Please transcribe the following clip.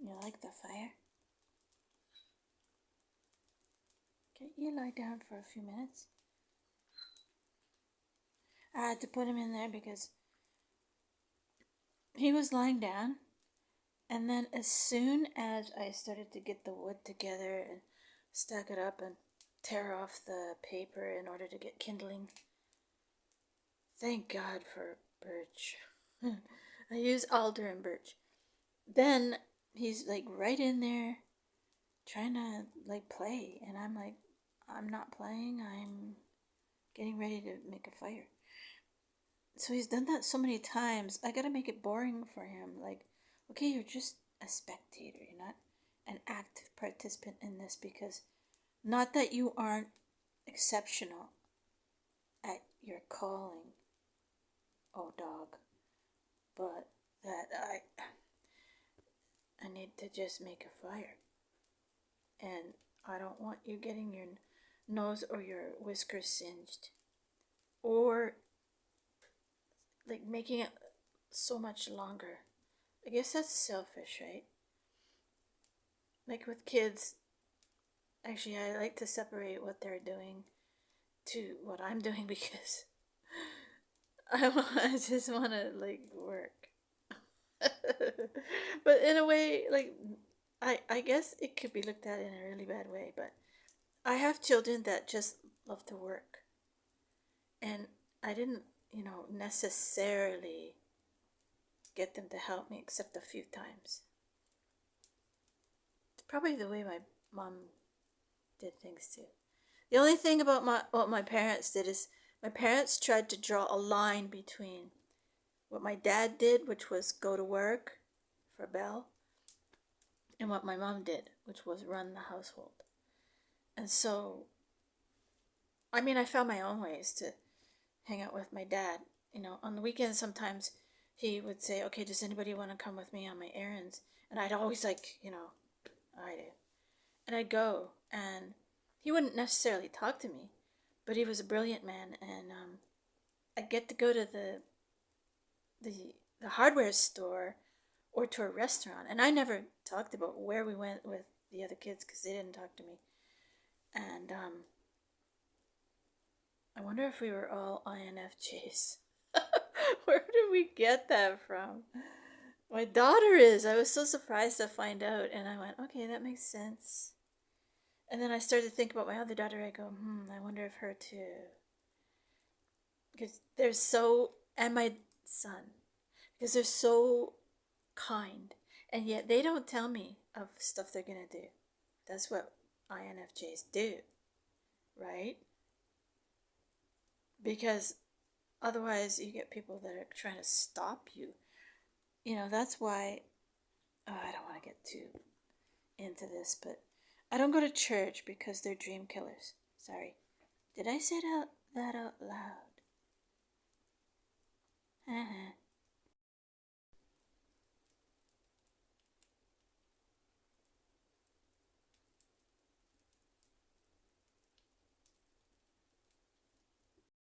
You like the fire? Okay, you lie down for a few minutes. I had to put him in there because he was lying down, and then as soon as I started to get the wood together and stack it up and tear off the paper in order to get kindling, thank God for birch. I use alder and birch. Then he's like right in there trying to like play, and I'm like, I'm not playing, I'm getting ready to make a fire. So he's done that so many times, I gotta make it boring for him. Like, okay, you're just a spectator, you're not an active participant in this, because not that you aren't exceptional at your calling, oh dog, but that I need to just make a fire. And I don't want you getting your nose or your whiskers singed, or like making it so much longer. I guess that's selfish, right? Like with kids, actually, I like to separate what they're doing to what I'm doing because I just want to like work. But in a way, like I guess it could be looked at in a really bad way, but I have children that just love to work. And I didn't, necessarily get them to help me except a few times. It's probably the way my mom did things too. The only thing about what my parents did is my parents tried to draw a line between what my dad did, which was go to work for Belle, and what my mom did, which was run the household. And so, I mean, I found my own ways to hang out with my dad. On the weekends, sometimes he would say, okay, does anybody want to come with me on my errands? And I'd always like, I do. And I'd go, and he wouldn't necessarily talk to me, but he was a brilliant man, and I'd get to go to the hardware store or to a restaurant, and I never talked about where we went with the other kids because they didn't talk to me. And I wonder if we were all INFJs. Where did we get that from? My daughter is. I was so surprised to find out, and I went, okay, that makes sense. And then I started to think about my other daughter. I go, I wonder if her too. Because they're so, and my son, because they're so kind, and yet they don't tell me of stuff they're gonna do. That's what INFJs do, right? Because otherwise you get people that are trying to stop you. That's why, I don't want to get too into this, but I don't go to church because they're dream killers. Sorry. Did I say that out loud?